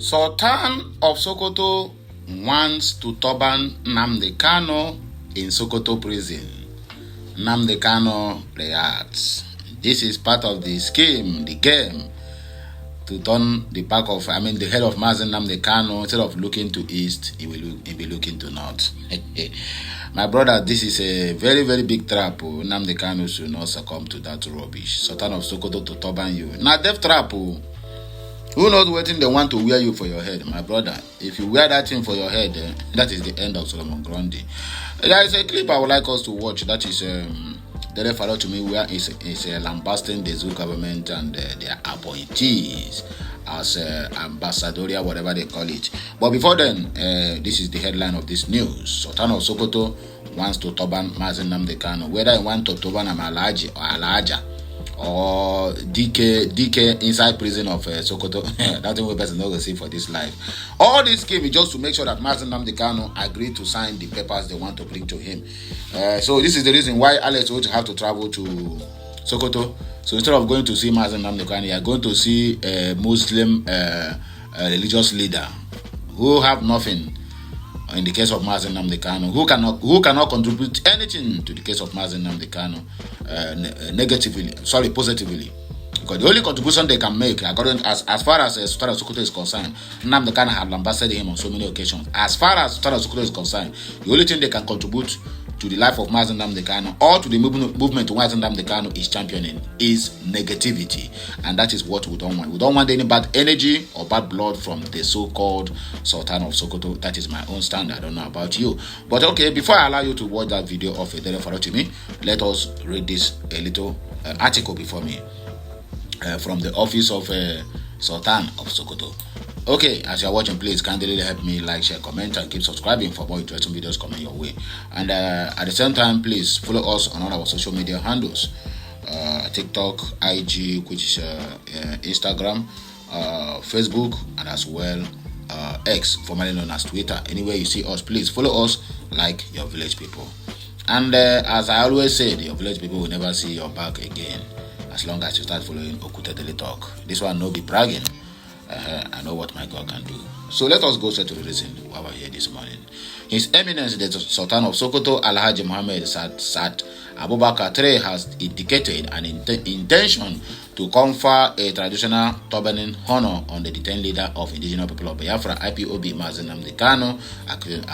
Sultan of Sokoto wants to turban Nnamdi Kanu in Sokoto prison. Nnamdi Kanu reacts. This is part of the scheme, the game, to turn the the head of Mazen Nnamdi Kanu, instead of looking to east, he will be looking to north. My brother, this is a very, very big trap. Nnamdi Kanu should not succumb to that rubbish. Sultan of Sokoto to turban you. Now, death trap. Who knows what thing they want to wear you for your head, my brother? If you wear that thing for your head, that is the end of Solomon Grundy. There is a clip I would like us to watch. That is Dele Faro to me, where is lambasting the Zoo government and their appointees as ambassadorial, whatever they call it. But before then, this is the headline of this news. Sultan of Sokoto wants to turban Mazen Nnamdi Kanu. Whether he wants to turban Amalaji or Alaja, or DK inside prison of Sokoto, that's the only person not going to see for this life. All this scheme is just to make sure that Mazen Nnamdi Kanu agreed to sign the papers they want to bring to him. So this is the reason why Alex would have to travel to Sokoto. So instead of going to see Mazen Nnamdi Kanu, you are going to see a Muslim religious leader who have nothing. In the case of Mazen Nnamdi Kanu, who cannot contribute anything to the case of Mazen Nnamdi Kanu positively. Because the only contribution they can make, according as far as Sultan of Sokoto is concerned, Nnamdi Kanu have lambasted him on so many occasions. As far as Sultan of Sokoto is concerned, the only thing they can contribute to the life of Mazen Nnamdi Kanu or to the movement Mazen Nnamdi Kanu is championing is negativity, and that is what we don't want. We don't want any bad energy or bad blood from the so-called Sultan of Sokoto. That is my own stand. I don't know about you, but okay. Before I allow you to watch that video of Dele Faro to me, let us read this little article before me from the office of Sultan of Sokoto. Okay, as you are watching, please kindly help me like, share, comment, and keep subscribing for more interesting videos coming your way. And at the same time, please follow us on all our social media handles: TikTok, IG, which is Instagram, Facebook, and as well X, formerly known as Twitter. Anywhere you see us, please follow us like your village people. And as I always say, your village people will never see your back again as long as you start following Okute Daily Talk. This one no be bragging. I know what my God can do. So let us go straight to the reason why we're here this morning. His Eminence, the Sultan of Sokoto, Alhaji Muhammad Sa'ad Abubakar III, has indicated an intention to confer a traditional turbaning honor on the detained leader of indigenous people of Biafra, IPOB, Mazen Nnamdi Kanu,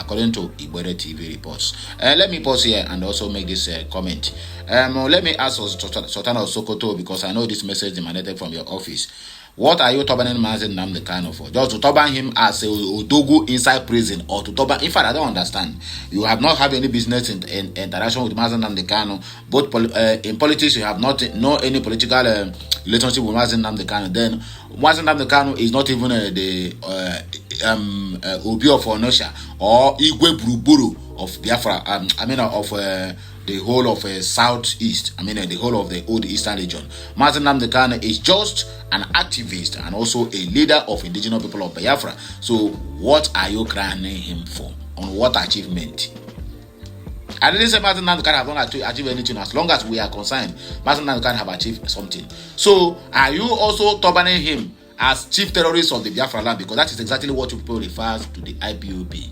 according to Igwere TV reports. Let me pause here and also make this comment. Let me ask Sultan of Sokoto, because I know this message emanated from your office. What are you turbaning Mazen Nnamdi Kanu for? Just to turban him as a Odogu inside prison, or to turban? In fact, I don't understand. You have not had any business in interaction with Mazen Nnamdi Kanu. Both in politics, you have not any political relationship with Mazen Nnamdi Kanu. Then Mazen Nnamdi Kanu is not even the Obi of Onosha or Igwe Buruburu of Biafra. Of the whole of southeast. The whole of the old eastern region. Mazen Nnamdi Kanu is just an activist and also a leader of indigenous people of Biafra. So what are you crowning him for? On what achievement? I didn't say Mazen Nnamdi Kanu have not achieved anything. As long as we are concerned, Mazen Nnamdi Kanu have achieved something. So are you also turbaning him as chief terrorist of the Biafra land? Because that is exactly what you people refer to the IPOB.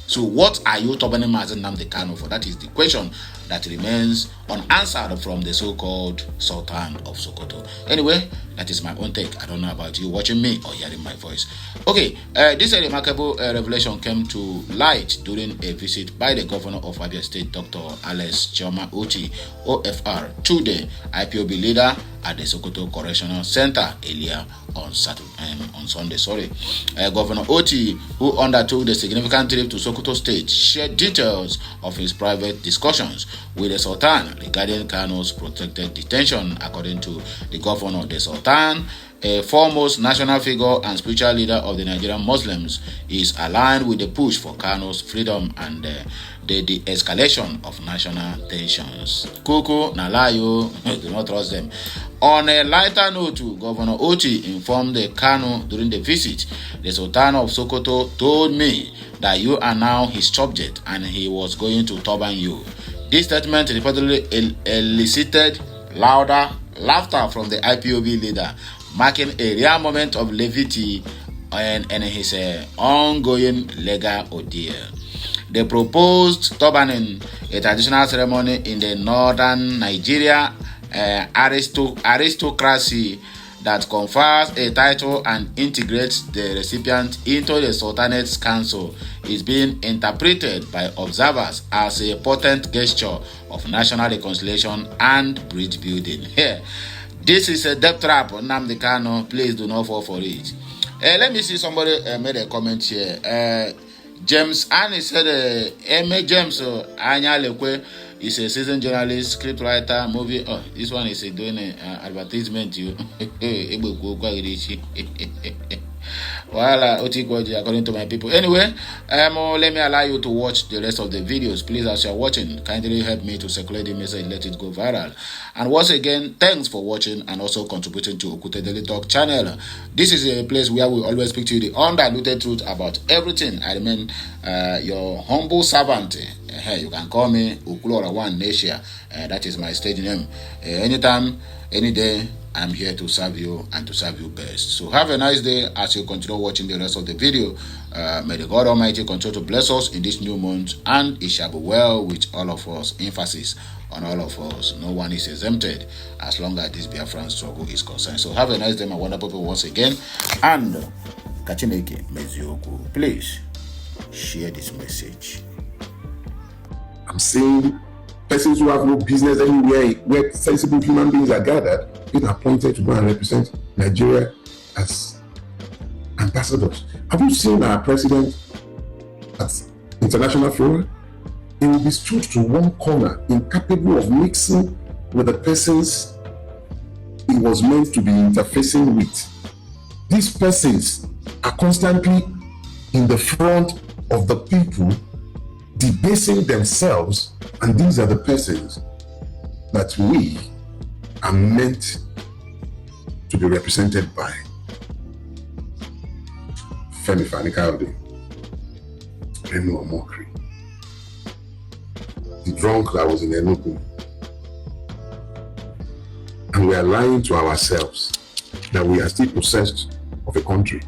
So what are you turbaning Mazen Nnamdi Kanu for? That is the question that remains unanswered from the so-called Sultan of Sokoto. Anyway, that is my own take. I don't know about you watching me or hearing my voice. Okay, this remarkable revelation came to light during a visit by the governor of Abia State, Dr. Alex Chioma Oti, OFR, to the IPOB leader at the Sokoto Correctional Center earlier on Sunday. Governor Oti, who undertook the significant trip to Sokoto State, shared details of his private discussions with the Sultan regarding Kanu's protected detention. According to the governor, the Sultan, a foremost national figure and spiritual leader of the Nigerian Muslims, is aligned with the push for Kanu's freedom and the escalation of national tensions. Kuku, Nalayo, do not trust them. On a lighter note, Governor Oti informed the Kanu during the visit, the Sultan of Sokoto told me that you are now his subject and he was going to turban you. This statement reportedly elicited louder laughter from the IPOB leader, marking a rare moment of levity and his ongoing legal ordeal. The proposed turbaning, a traditional ceremony in the northern Nigeria aristocracy that confers a title and integrates the recipient into the Sultanate's council, is being interpreted by observers as a potent gesture of national reconciliation and bridge building. Here, this is a death trap, Nnamdi Kanu. Please do not fall for it. Let me see, somebody made a comment here. James Annie said, M.A. James Anya Lekwe is a seasoned journalist, scriptwriter, movie. Oh, this one is doing an advertisement. Well, according to my people. Anyway, let me allow you to watch the rest of the videos. Please, as you're watching, kindly help me to circulate the message, let it go viral. And once again, thanks for watching and also contributing to Okute Daily Talk channel. This is a place where we always speak to you the undiluted truth about everything. I remain your humble servant. You can call me Ukulora One Nation. That is my stage name. Anytime, any day, I'm here to serve you and to serve you best. So have a nice day as you continue watching the rest of the video. May the God Almighty continue to bless us in this new month, and it shall be well with all of us. Emphasis on all of us. No one is exempted as long as this Biafran struggle is concerned. So have a nice day, my wonderful people, once again. And Kachineke Mezioku, please share this message. I'm saying persons who have no business anywhere where sensible human beings are gathered being appointed to go and represent Nigeria as ambassadors. Have you seen our president at international fora? He will be stood to one corner, incapable of mixing with the persons he was meant to be interfacing with. These persons are constantly in the front of the people, debasing themselves, and these are the persons that we are meant to be represented by. Femi Fani-Kayode, Remo Omokri, the drunk that was in Enugu. And we are lying to ourselves that we are still possessed of a country.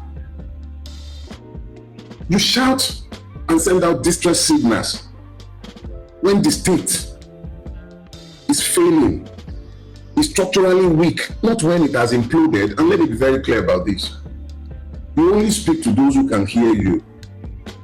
You shout and send out distress signals when the state is failing, is structurally weak, not when it has imploded. And let me be very clear about this. You only speak to those who can hear you.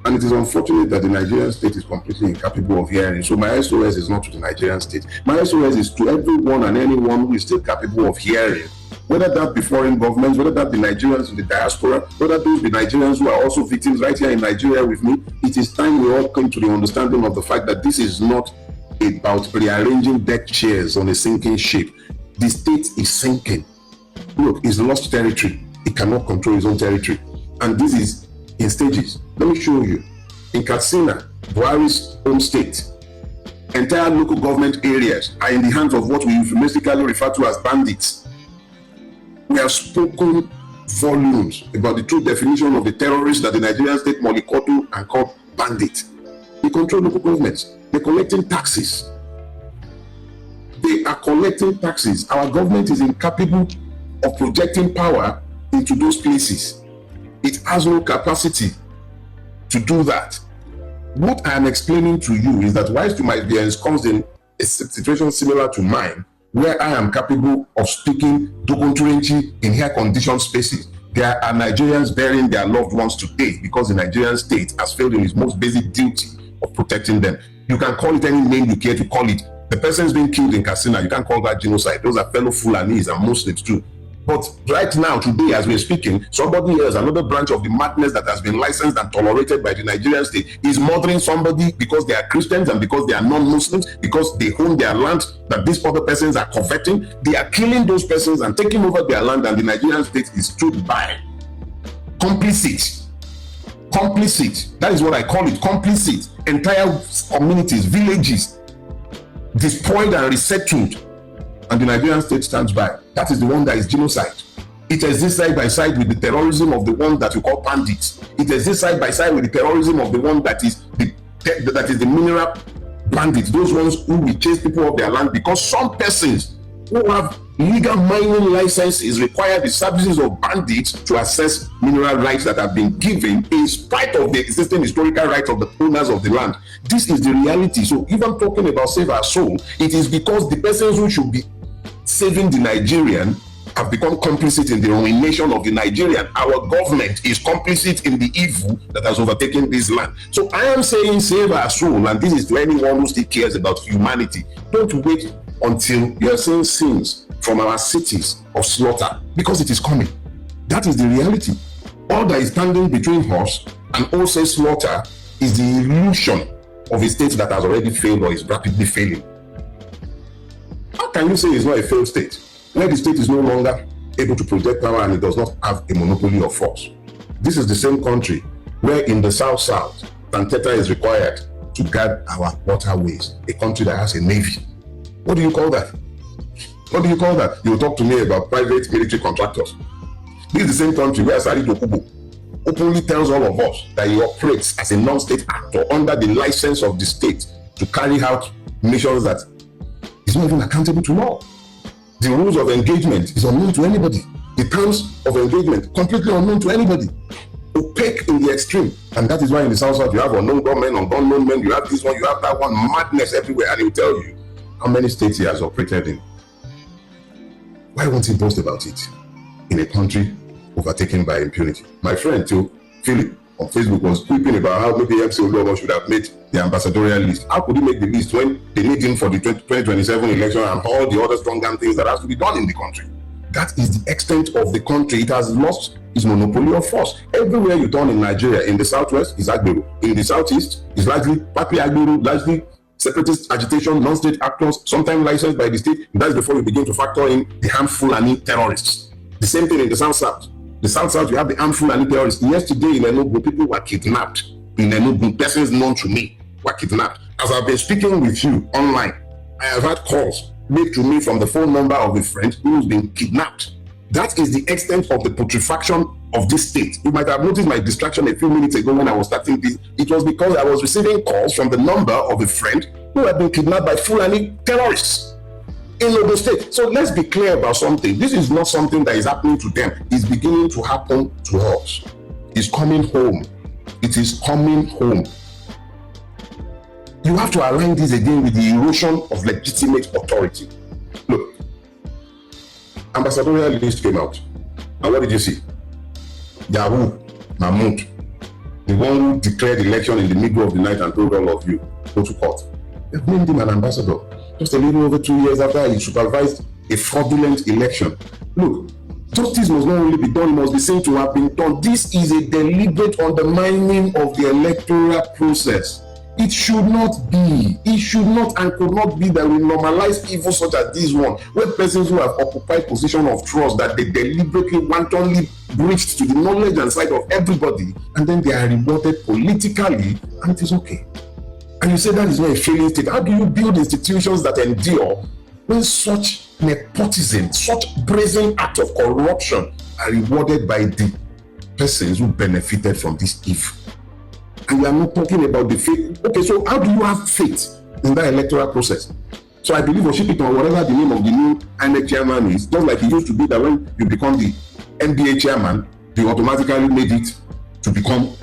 And it is unfortunate that the Nigerian state is completely incapable of hearing. So my SOS is not to the Nigerian state. My SOS is to everyone and anyone who is still capable of hearing, whether that be foreign governments, whether that be Nigerians in the diaspora, whether those be Nigerians who are also victims right here in Nigeria with me. It is time we all come to the understanding of the fact that this is not about rearranging deck chairs on a sinking ship. The state is sinking. Look, it's lost territory. It cannot control its own territory. And this is in stages. Let me show you. In Katsina, Buhari's home state, entire local government areas are in the hands of what we euphemistically refer to as bandits. We have spoken volumes about the true definition of the terrorists that the Nigerian state mollycoddle and called bandit. They control local governments. They're collecting taxes. They are collecting taxes. Our government is incapable of projecting power into those places. It has no capacity to do that. What I am explaining to you is that whilst you might be ensconced in a situation similar to mine, where I am capable of speaking Dogonturenchi in air-conditioned spaces, there are Nigerians burying their loved ones today because the Nigerian state has failed in its most basic duty of protecting them. You can call it any name you care to call it. The person's being killed in Katsina, you can't call that genocide. Those are fellow Fulanis and Muslims too. But right now, today, as we're speaking, somebody else, another branch of the madness that has been licensed and tolerated by the Nigerian state, is murdering somebody because they are Christians and because they are non-Muslims, because they own their land that these other persons are coveting. They are killing those persons and taking over their land, and the Nigerian state is stood by. Complicit. Complicit. That is what I call it. Complicit. Entire communities, villages, destroyed and resettled. And the Nigerian state stands by. That is the one that is genocide. It exists side by side with the terrorism of the one that we call bandits. It exists side by side with the terrorism of the one that is the mineral bandits. Those ones who will chase people off their land because some persons who have legal mining licenses require the services of bandits to access mineral rights that have been given in spite of the existing historical rights of the owners of the land. This is the reality. So if I'm talking about save our soul, it is because the persons who should be saving the Nigerian have become complicit in the ruination of the Nigerian. Our government is complicit in the evil that has overtaken this land. So I am saying save our soul, and this is to anyone who still cares about humanity. Don't wait until you are seeing scenes from our cities of slaughter, because it is coming. That is the reality. All that is standing between us and also slaughter is the illusion of a state that has already failed or is rapidly failing. How can you say it's not a failed state where the state is no longer able to project power and it does not have a monopoly of force? This is the same country where in the South, Tanteta is required to guard our waterways, a country that has a navy. What do you call that? What do you call that? You talk to me about private military contractors. This is the same country where Sari Dokubo openly tells all of us that he operates as a non-state actor under the license of the state to carry out missions that is not even accountable to law. The rules of engagement is unknown to anybody. The terms of engagement completely unknown to anybody. Opaque in the extreme. And that is why in the South you have unknown gunmen, unknown men, you have this one, you have that one, madness everywhere, and he will tell you how many states he has operated in. Why won't he boast about it in a country overtaken by impunity? My friend too, Philip, on Facebook was quipping about how maybe MC Oluomo should have made the ambassadorial list. How could he make the list when they need him for the 2027 election and all the other strong things that has to be done in the country? That is the extent of the country. It has lost its monopoly of force. Everywhere you turn in Nigeria, in the southwest is Agbero, in the southeast is largely partly Agbero, largely separatist agitation, non-state actors, sometimes licensed by the state. That's before you begin to factor in the armed Fulani terrorists. The same thing in the south-south. The south-south, you have the armed Fulani terrorists. Yesterday in Enugu, people were kidnapped. In Enugu, persons known to me were kidnapped. As I've been speaking with you online, I have had calls made to me from the phone number of a friend who's been kidnapped. That is the extent of the putrefaction of this state. You might have noticed my distraction a few minutes ago when I was starting this. It was because I was receiving calls from the number of a friend who had been kidnapped by Fulani terrorists in Ogun State. So let's be clear about something. This is not something that is happening to them. It's beginning to happen to us. It's coming home. It is coming home. You have to align this again with the erosion of legitimate authority. Look, ambassadorial list came out. And what did you see? Yahoo, Mahmoud, the one who declared election in the middle of the night and told all of you, go to court. They've named him an ambassador just a little over 2 years after he supervised a fraudulent election. Look, justice must not only be done, it must be seen to have been done. This is a deliberate undermining of the electoral process. It should not be. It should not and could not be that we normalize evil such as this one, where persons who have occupied position of trust that they deliberately, wantonly breached to the knowledge and sight of everybody, and then they are rewarded politically, and it is okay. And you say that is not a failing state. How do you build institutions that endure when such nepotism, such brazen acts of corruption are rewarded by the persons who benefited from this evil? And we are not talking about the faith. Okay, so how do you have faith in that electoral process? So I believe worship it on whatever the name of the new INEC chairman is, just like it used to be that when you become the NBA chairman, you automatically made it to become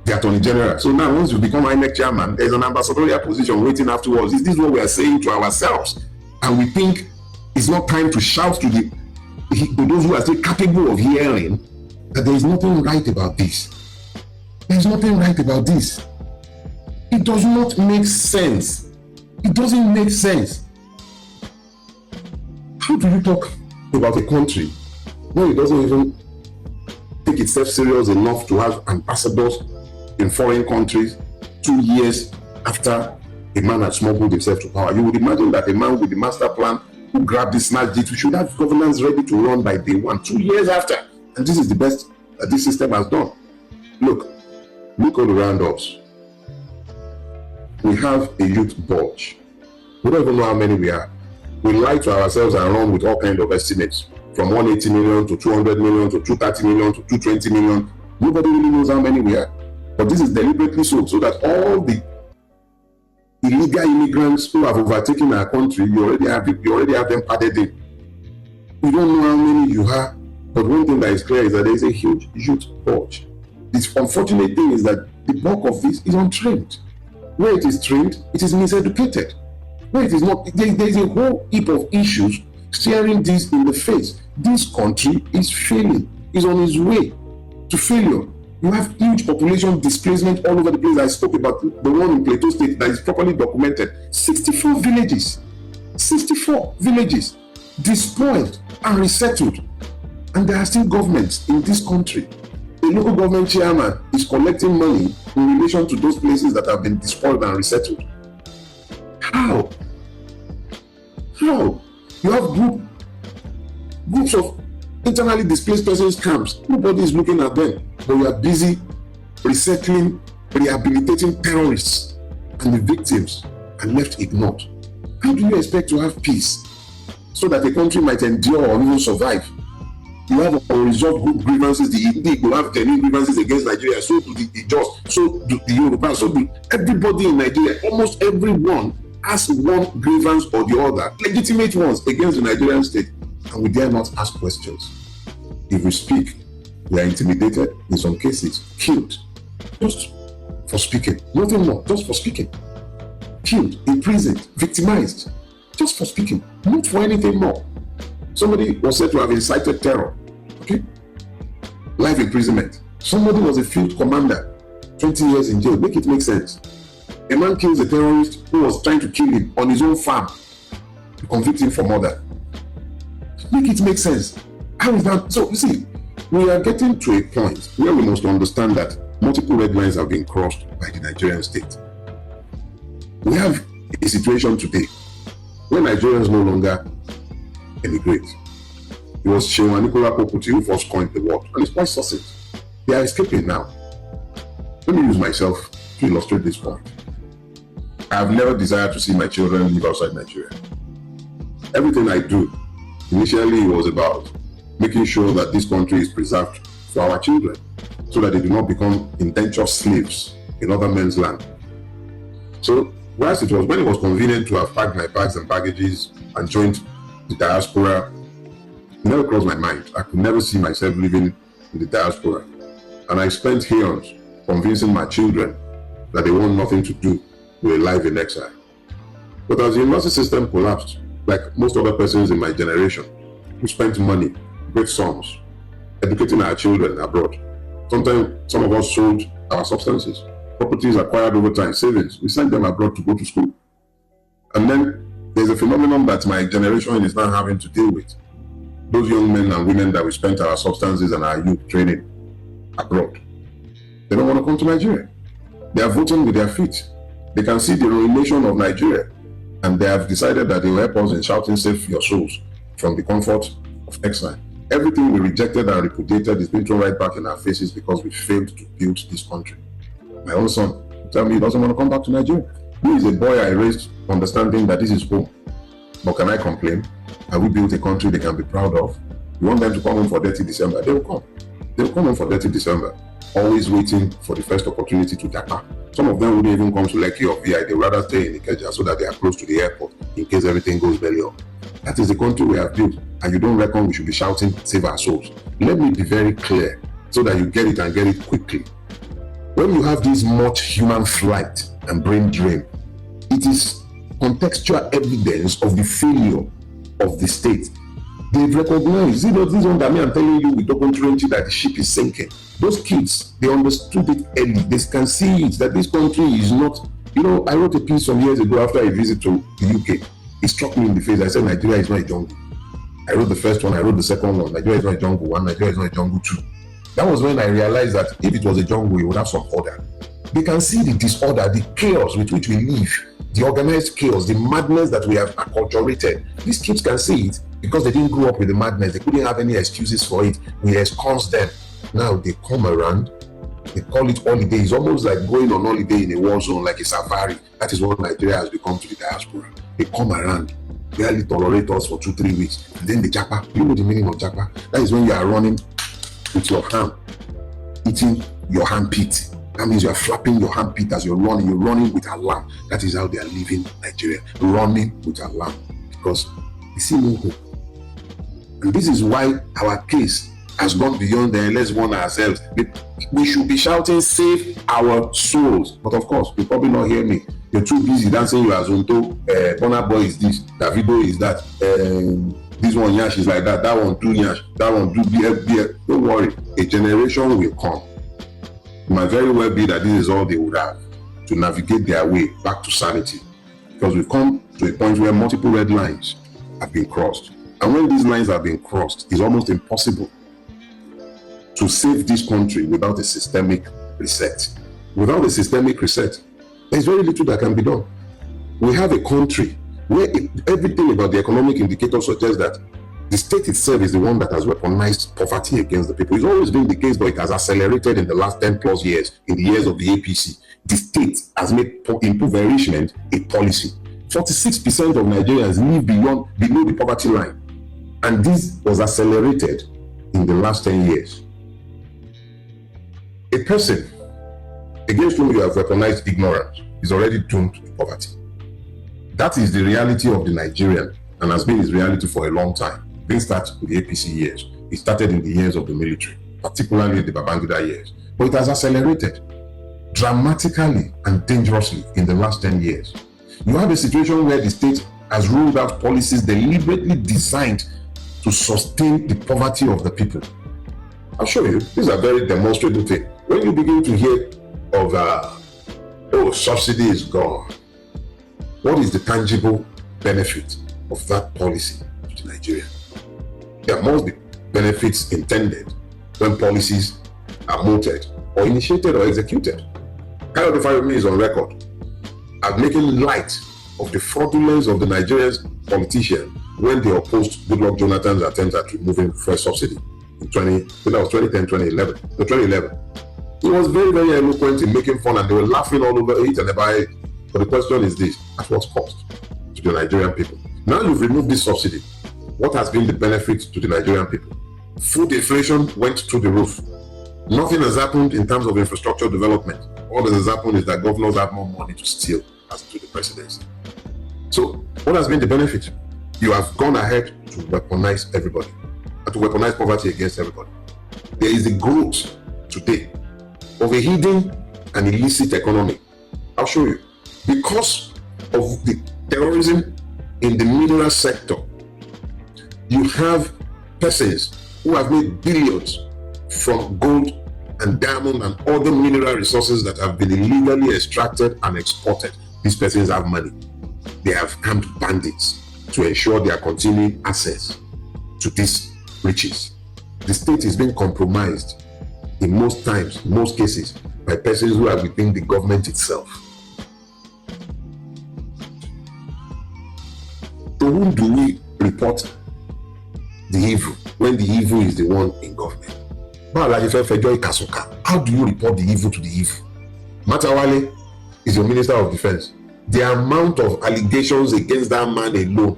the Attorney General. So now once you become INEC chairman, there's an ambassadorial position waiting afterwards. Is this what we are saying to ourselves? And we think it's not time to shout to those who are still capable of hearing that there is nothing right about this. There's nothing right about this. It does not make sense. It doesn't make sense. How do you talk about a country when it doesn't even take itself serious enough to have ambassadors in foreign countries 2 years after a man had smuggled himself to power? You would imagine that a man with the master plan who grabbed this snatched it should have governance ready to run by day one, 2 years after. And this is the best that this system has done. Look all around us. We have a youth bulge. We don't even know how many we are. We lie to ourselves and run with all kinds of estimates, from 180 million to 200 million to 230 million to 220 million. Nobody really knows how many we are. But this is deliberately so that all the illegal immigrants who have overtaken our country, you already have them padded in. We don't know how many you have, but one thing that is clear is that there is a huge youth purge. The unfortunate thing is that the bulk of this is untrained. Where it is trained, it is miseducated. Where it is not, there is a whole heap of issues staring this in the face. This country is failing, is on its way to failure. You have huge population displacement all over the place. I spoke about the one in Plateau State that is properly documented. 64 villages, 64 villages destroyed and resettled. And there are still governments in this country. The local government chairman is collecting money in relation to those places that have been destroyed and resettled. How? How? You have groups of internally displaced persons camps. Nobody is looking at them, but you are busy resettling, rehabilitating terrorists, and the victims are left ignored. How do you expect to have peace so that a country might endure or even survive? You have unresolved grievances. The Igbo have genuine grievances against Nigeria. So do the Ijaws, so do the Yoruba, so do everybody in Nigeria. Almost everyone has one grievance or the other, legitimate ones against the Nigerian state, and we dare not ask questions. If we speak, we are intimidated, in some cases, killed, just for speaking. Nothing more, just for speaking. Killed, imprisoned, victimized, just for speaking, not for anything more. Somebody was said to have incited terror. Okay? Life imprisonment. Somebody was a field commander, 20 years in jail. Make it make sense. A man kills a terrorist who was trying to kill him on his own farm, to convict him for murder. Make it make sense. How is that? So, you see, we are getting to a point where we must understand that multiple red lines have been crossed by the Nigerian state. We have a situation today where Nigerians no longer emigrate. It was Shewa Nicola Poputi who first coined the word, and it's quite succinct. They are escaping now. Let me use myself to illustrate this point. I have never desired to see my children live outside Nigeria. Everything I do, initially was about making sure that this country is preserved for our children, so that they do not become indentured slaves in other men's land. So, whilst when it was convenient to have packed my bags and baggages and joined the diaspora, it never crossed my mind. I could never see myself living in the diaspora. And I spent years convincing my children that they want nothing to do with a life in exile. But as the university system collapsed, like most other persons in my generation, we spent money, great sums, educating our children abroad. Sometimes some of us sold our substances, properties acquired over time, savings. We sent them abroad to go to school. And then there's a phenomenon that my generation is now having to deal with. Those young men and women that we spent our substances and our youth training abroad, they don't want to come to Nigeria. They are voting with their feet. They can see the ruination of Nigeria, and they have decided that they will help us in shouting, "Save your souls," from the comfort of exile. Everything we rejected and repudiated is being thrown right back in our faces because we failed to build this country. My own son tell me he doesn't want to come back to Nigeria. He is a boy I raised understanding that this is home. But can I complain? Have we built a country they can be proud of? You want them to come home for dirty December? They will come. They will come home for dirty December, always waiting for the first opportunity to Dakar. Some of them wouldn't even come to Lekki or VI. They would rather stay in Ikeja so that they are close to the airport in case everything goes belly up. That is the country we have built, and you don't reckon we should be shouting, "Save our souls." Let me be very clear so that you get it and get it quickly. When you have this much human flight and brain drain, it is contextual evidence of the failure of the state. They've recognized, this one that I'm telling you with documentary that the ship is sinking. Those kids, they understood it early. They can see it, that this country is not, I wrote a piece some years ago after a visit to the UK. It struck me in the face. I said, Nigeria is not a jungle. I wrote the first one, I wrote the second one. Nigeria is not a jungle 1, Nigeria is not a jungle 2. That was when I realized that if it was a jungle, it would have some order. They can see the disorder, the chaos with which we live, the organized chaos, the madness that we have acculturated. These kids can see it because they didn't grow up with the madness. They couldn't have any excuses for it. We ensconce them. Now they come around, they call it holiday. It's almost like going on holiday in a war zone, like a safari. That is what Nigeria has become to the diaspora. They come around, barely tolerate us for 2-3 weeks, and then they japa. You know the meaning of japa? That is when you are running with your hand, eating your handpit. That means you are flapping your handpit as you're running with alarm. That is how they are living Nigeria, running with alarm, because they see no hope. And this is why our case has gone beyond the let's warn ourselves. We should be shouting, save our souls. But of course, you probably not hear me. You're too busy dancing your Azonto. Bonner Boy is this, Davido is that. This one Yash is like that. That one do Yash. That one do BF. Don't worry. A generation will come. It might very well be that this is all they would have to navigate their way back to sanity. Because we've come to a point where multiple red lines have been crossed. And when these lines have been crossed, it's almost impossible to save this country without a systemic reset. Without a systemic reset, there's very little that can be done. We have a country where everything about the economic indicators suggests that the state itself is the one that has weaponized poverty against the people. It's always been the case, but it has accelerated in the last 10 plus years, in the years of the APC. The state has made impoverishment a policy. 46% of Nigerians live below the poverty line. And this was accelerated in the last 10 years. A person against whom you have weaponized ignorance is already doomed to poverty. That is the reality of the Nigerian and has been his reality for a long time. It didn't start with the APC years. It started in the years of the military, particularly the Babangida years. But it has accelerated dramatically and dangerously in the last 10 years. You have a situation where the state has rolled out policies deliberately designed to sustain the poverty of the people. I'll show you. These are very demonstrable things. When you begin to hear of, subsidy is gone, what is the tangible benefit of that policy to Nigeria? There must be benefits intended when policies are mooted or initiated or executed. Kind of the is on record as making light of the fraudulence of the Nigerian politicians when they opposed Goodluck Jonathan's attempt at removing fuel subsidy in 2011. He was very, very eloquent in making fun and they were laughing all over it and about it. But the question is this: at what cost to the Nigerian people? Now you've removed this subsidy. What has been the benefit to the Nigerian people? Food inflation went through the roof. Nothing has happened in terms of infrastructure development. All that has happened is that governors have more money to steal as to the presidency. So what has been the benefit? You have gone ahead to weaponize everybody and to weaponize poverty against everybody. There is a growth today of a hidden and illicit economy. I'll show you. Because of the terrorism in the mineral sector, you have persons who have made billions from gold and diamond and other mineral resources that have been illegally extracted and exported. These persons have money. They have armed bandits to ensure their continuing access to these riches. The state is being compromised in most times, in most cases, by persons who are within the government itself. To whom do we report the evil when the evil is the one in government? How do you report the evil to the evil? Matawale is your Minister of Defense. The amount of allegations against that man alone,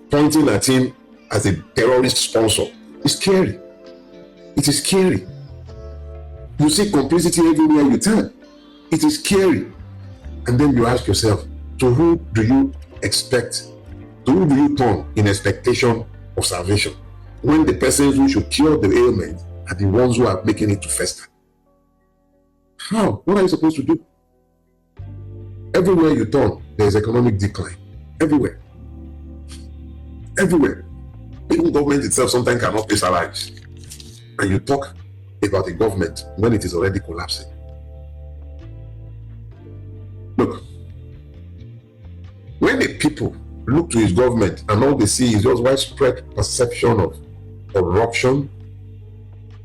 pointing at him as a terrorist sponsor, is scary. It is scary. You see complicity everywhere you turn. It is scary. And then you ask yourself, to who do you expect? To who do you turn in expectation of salvation when the persons who should cure the ailment are the ones who are making it to fester? How? What are you supposed to do? Everywhere you turn, there is economic decline. Everywhere. Everywhere. Even government itself sometimes cannot pay salaries. And you talk about the government when it is already collapsing. Look, when the people look to his government and all they see is just widespread perception of corruption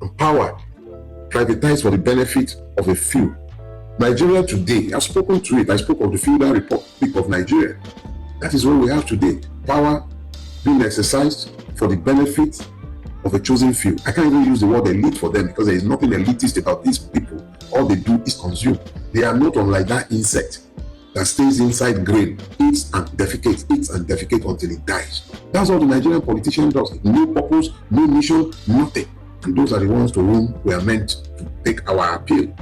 and power privatized for the benefit of a few. Nigeria today, I've spoken to it, I spoke of the Feudal Republic of Nigeria. That is what we have today. Power being exercised for the benefit of a chosen few. I can't even use the word elite for them because there is nothing elitist about these people. All they do is consume. They are not unlike that insect that stays inside grain, eats and defecates until it dies. That's all the Nigerian politician does. No purpose, no mission, nothing. And those are the ones to whom we are meant to take our appeal.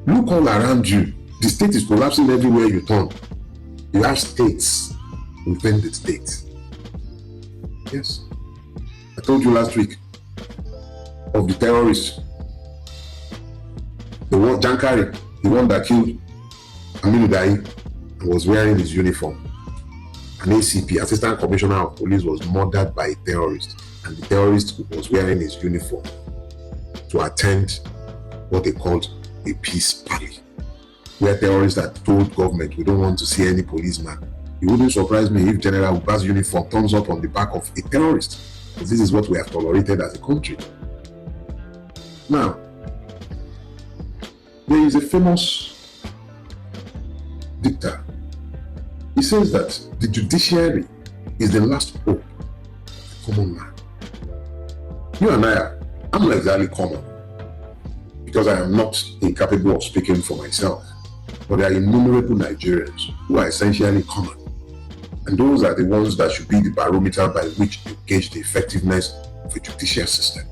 Look all around you. The state is collapsing everywhere you turn. You have states within the state. Yes. told you last week of the terrorists. The one, Jankari, the one that killed Aminu Dai and was wearing his uniform. An ACP, Assistant Commissioner of Police, was murdered by a terrorist, and the terrorist was wearing his uniform to attend what they called a peace rally, where terrorists had told government, we don't want to see any policeman. It wouldn't surprise me if General Uba's uniform turns up on the back of a terrorist, because this is what we have tolerated as a country. Now, there is a famous dictator. He says that the judiciary is the last hope of the common man. You and I'm not exactly common, because I am not incapable of speaking for myself. But there are innumerable Nigerians who are essentially common. And those are the ones that should be the barometer by which to gauge the effectiveness of a judicial system.